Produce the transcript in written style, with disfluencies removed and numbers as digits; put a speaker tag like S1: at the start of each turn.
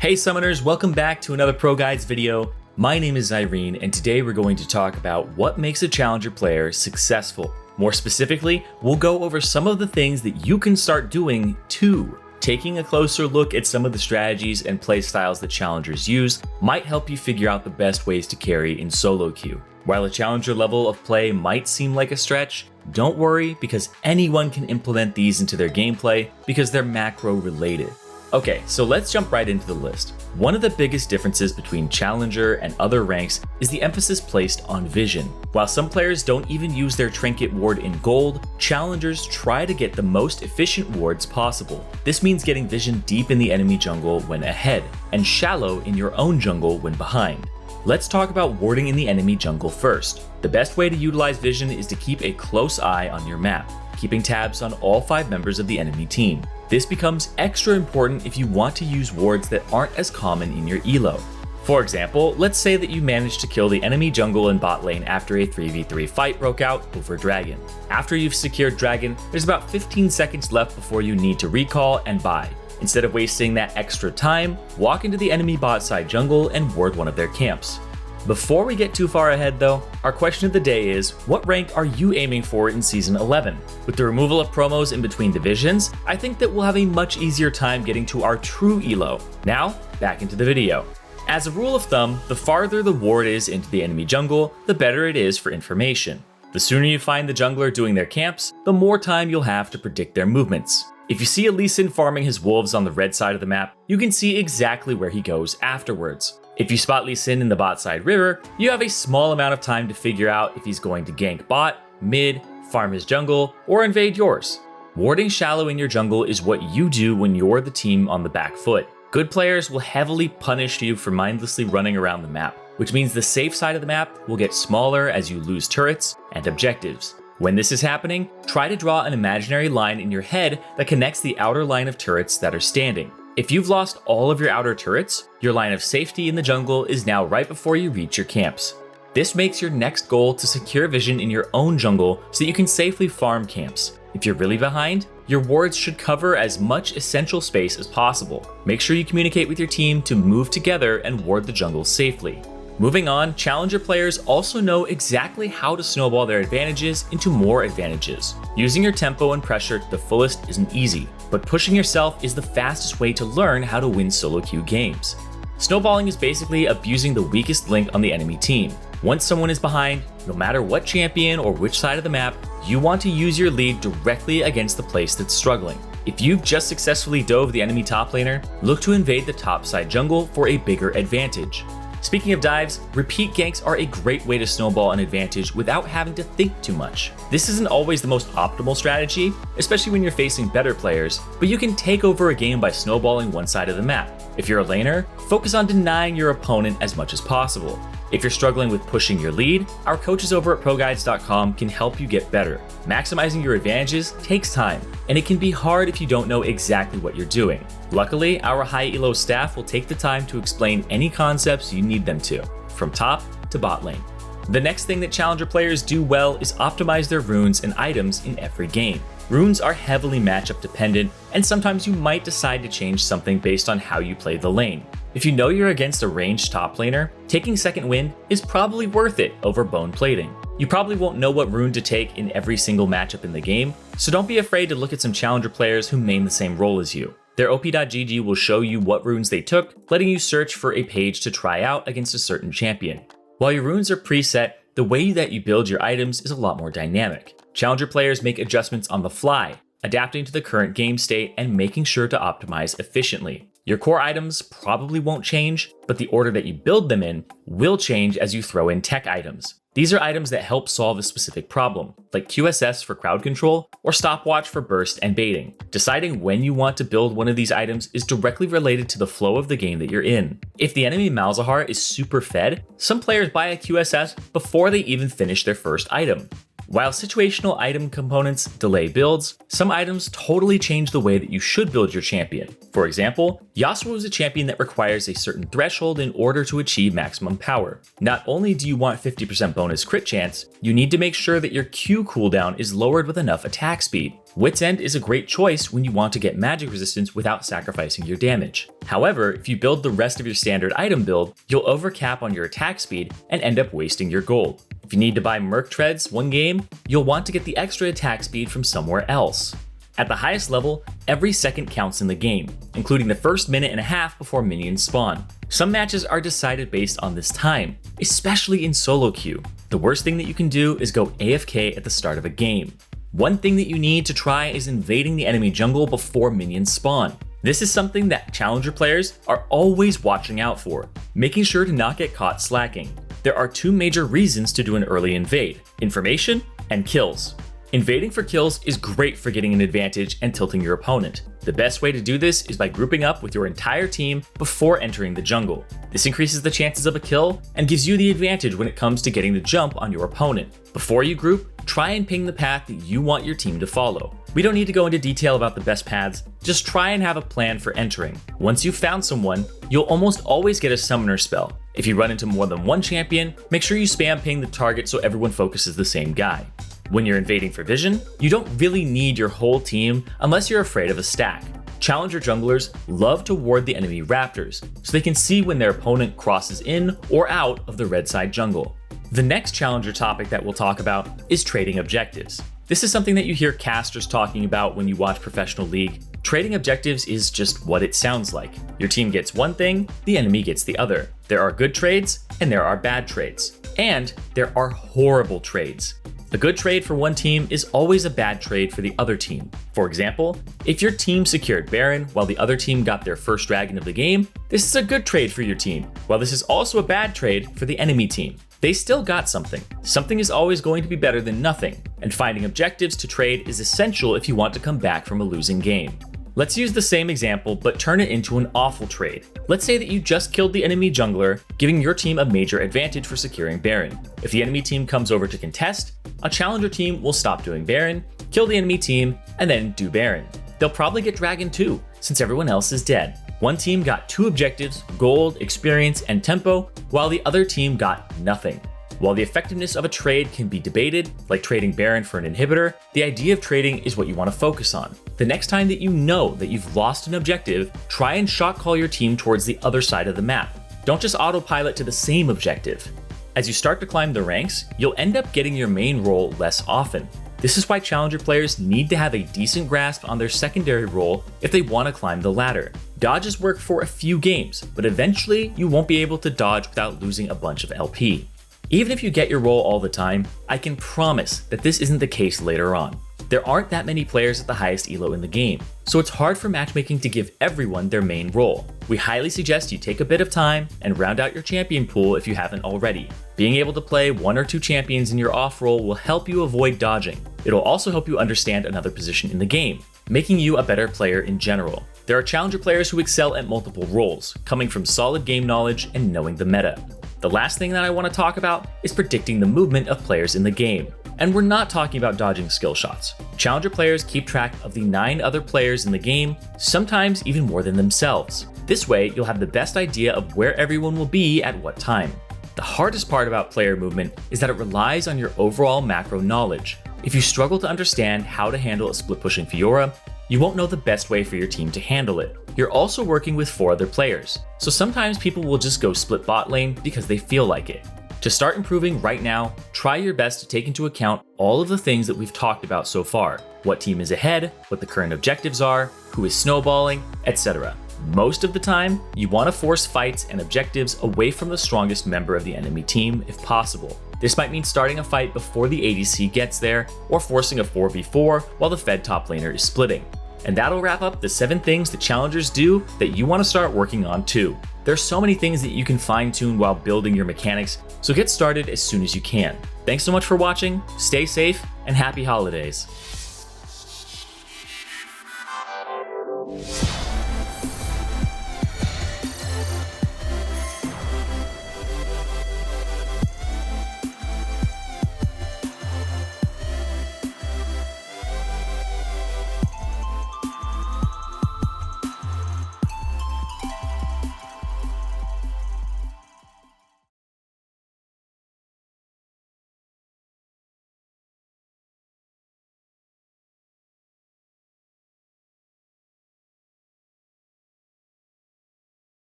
S1: Hey summoners, welcome back to another ProGuides video. My name is Irene, and today we're going to talk about what makes a challenger player successful. More specifically, we'll go over some of the things that you can start doing too. Taking a closer look at some of the strategies and play styles that challengers use might help you figure out the best ways to carry in solo queue. While a challenger level of play might seem like a stretch, don't worry because anyone can implement these into their gameplay because they're macro related. Okay, so let's jump right into the list. One of the biggest differences between Challenger and other ranks is the emphasis placed on vision. While some players don't even use their trinket ward in gold, Challengers try to get the most efficient wards possible. This means getting vision deep in the enemy jungle when ahead, and shallow in your own jungle when behind. Let's talk about warding in the enemy jungle first. The best way to utilize vision is to keep a close eye on your map, keeping tabs on all 5 members of the enemy team. This becomes extra important if you want to use wards that aren't as common in your elo. For example, let's say that you managed to kill the enemy jungle and bot lane after a 3v3 fight broke out over Dragon. After you've secured Dragon, there's about 15 seconds left before you need to recall and buy. Instead of wasting that extra time, walk into the enemy bot side jungle and ward one of their camps. Before we get too far ahead though, our question of the day is, what rank are you aiming for in Season 11? With the removal of promos in between divisions, I think that we'll have a much easier time getting to our true elo. Now, back into the video. As a rule of thumb, the farther the ward is into the enemy jungle, the better it is for information. The sooner you find the jungler doing their camps, the more time you'll have to predict their movements. If you see a Lee Sin farming his wolves on the red side of the map, you can see exactly where he goes afterwards. If you spot Lee Sin in the bot side river, you have a small amount of time to figure out if he's going to gank bot, mid, farm his jungle, or invade yours. Warding shallow in your jungle is what you do when you're the team on the back foot. Good players will heavily punish you for mindlessly running around the map, which means the safe side of the map will get smaller as you lose turrets and objectives. When this is happening, try to draw an imaginary line in your head that connects the outer line of turrets that are standing. If you've lost all of your outer turrets, your line of safety in the jungle is now right before you reach your camps. This makes your next goal to secure vision in your own jungle so that you can safely farm camps. If you're really behind, your wards should cover as much essential space as possible. Make sure you communicate with your team to move together and ward the jungle safely. Moving on, challenger players also know exactly how to snowball their advantages into more advantages. Using your tempo and pressure to the fullest isn't easy, but pushing yourself is the fastest way to learn how to win solo queue games. Snowballing is basically abusing the weakest link on the enemy team. Once someone is behind, no matter what champion or which side of the map, you want to use your lead directly against the place that's struggling. If you've just successfully dove the enemy top laner, look to invade the top side jungle for a bigger advantage. Speaking of dives, repeat ganks are a great way to snowball an advantage without having to think too much. This isn't always the most optimal strategy, especially when you're facing better players, but you can take over a game by snowballing one side of the map. If you're a laner, focus on denying your opponent as much as possible. If you're struggling with pushing your lead, our coaches over at ProGuides.com can help you get better. Maximizing your advantages takes time, and it can be hard if you don't know exactly what you're doing. Luckily, our high elo staff will take the time to explain any concepts you need them to, from top to bot lane. The next thing that challenger players do well is optimize their runes and items in every game. Runes are heavily matchup dependent, and sometimes you might decide to change something based on how you play the lane. If you know you're against a ranged top laner, taking second wind is probably worth it over bone plating. You probably won't know what rune to take in every single matchup in the game, so don't be afraid to look at some challenger players who main the same role as you. Their op.gg will show you what runes they took, letting you search for a page to try out against a certain champion. While your runes are preset, the way that you build your items is a lot more dynamic. Challenger players make adjustments on the fly, adapting to the current game state and making sure to optimize efficiently. Your core items probably won't change, but the order that you build them in will change as you throw in tech items. These are items that help solve a specific problem, like QSS for crowd control or stopwatch for burst and baiting. Deciding when you want to build one of these items is directly related to the flow of the game that you're in. If the enemy Malzahar is super fed, some players buy a QSS before they even finish their first item. While situational item components delay builds, some items totally change the way that you should build your champion. For example, Yasuo is a champion that requires a certain threshold in order to achieve maximum power. Not only do you want 50% bonus crit chance, you need to make sure that your Q cooldown is lowered with enough attack speed. Wit's End is a great choice when you want to get magic resistance without sacrificing your damage. However, if you build the rest of your standard item build, you'll overcap on your attack speed and end up wasting your gold. If you need to buy Merc Treads one game, you'll want to get the extra attack speed from somewhere else. At the highest level, every second counts in the game, including the first minute and a half before minions spawn. Some matches are decided based on this time, especially in solo queue. The worst thing that you can do is go AFK at the start of a game. One thing that you need to try is invading the enemy jungle before minions spawn. This is something that challenger players are always watching out for, making sure to not get caught slacking. There are two major reasons to do an early invade: information and kills. Invading for kills is great for getting an advantage and tilting your opponent. The best way to do this is by grouping up with your entire team before entering the jungle. This increases the chances of a kill and gives you the advantage when it comes to getting the jump on your opponent. Before you group, try and ping the path that you want your team to follow. We don't need to go into detail about the best paths, just try and have a plan for entering. Once you've found someone, you'll almost always get a summoner spell. If you run into more than one champion, make sure you spam ping the target so everyone focuses the same guy. When you're invading for vision, you don't really need your whole team unless you're afraid of a stack. Challenger junglers love to ward the enemy raptors, so they can see when their opponent crosses in or out of the red side jungle. The next challenger topic that we'll talk about is trading objectives. This is something that you hear casters talking about when you watch Professional League. Trading objectives is just what it sounds like. Your team gets one thing, the enemy gets the other. There are good trades and there are bad trades. And there are horrible trades. A good trade for one team is always a bad trade for the other team. For example, if your team secured Baron while the other team got their first dragon of the game, this is a good trade for your team, while this is also a bad trade for the enemy team. They still got something. Something is always going to be better than nothing, and finding objectives to trade is essential if you want to come back from a losing game. Let's use the same example, but turn it into an awful trade. Let's say that you just killed the enemy jungler, giving your team a major advantage for securing Baron. If the enemy team comes over to contest, a challenger team will stop doing Baron, kill the enemy team, and then do Baron. They'll probably get Dragon too, since everyone else is dead. One team got two objectives, gold, experience, and tempo, while the other team got nothing. While the effectiveness of a trade can be debated, like trading Baron for an inhibitor, the idea of trading is what you want to focus on. The next time that you know that you've lost an objective, try and shot call your team towards the other side of the map. Don't just autopilot to the same objective. As you start to climb the ranks, you'll end up getting your main role less often. This is why challenger players need to have a decent grasp on their secondary role if they want to climb the ladder. Dodges work for a few games, but eventually you won't be able to dodge without losing a bunch of LP. Even if you get your role all the time, I can promise that this isn't the case later on. There aren't that many players at the highest elo in the game, so it's hard for matchmaking to give everyone their main role. We highly suggest you take a bit of time and round out your champion pool if you haven't already. Being able to play one or two champions in your off role will help you avoid dodging. It'll also help you understand another position in the game, making you a better player in general. There are challenger players who excel at multiple roles, coming from solid game knowledge and knowing the meta. The last thing that I want to talk about is predicting the movement of players in the game. And we're not talking about dodging skill shots. Challenger players keep track of the 9 other players in the game, sometimes even more than themselves. This way, you'll have the best idea of where everyone will be at what time. The hardest part about player movement is that it relies on your overall macro knowledge. If you struggle to understand how to handle a split-pushing Fiora, you won't know the best way for your team to handle it. You're also working with 4 other players, so sometimes people will just go split bot lane because they feel like it. To start improving right now, try your best to take into account all of the things that we've talked about so far. What team is ahead, what the current objectives are, who is snowballing, etc. Most of the time, you want to force fights and objectives away from the strongest member of the enemy team if possible. This might mean starting a fight before the ADC gets there, or forcing a 4v4 while the Fed top laner is splitting. And that'll wrap up the 7 things that challengers do that you want to start working on too. There's so many things that you can fine-tune while building your mechanics, so get started as soon as you can. Thanks so much for watching, stay safe, and happy holidays.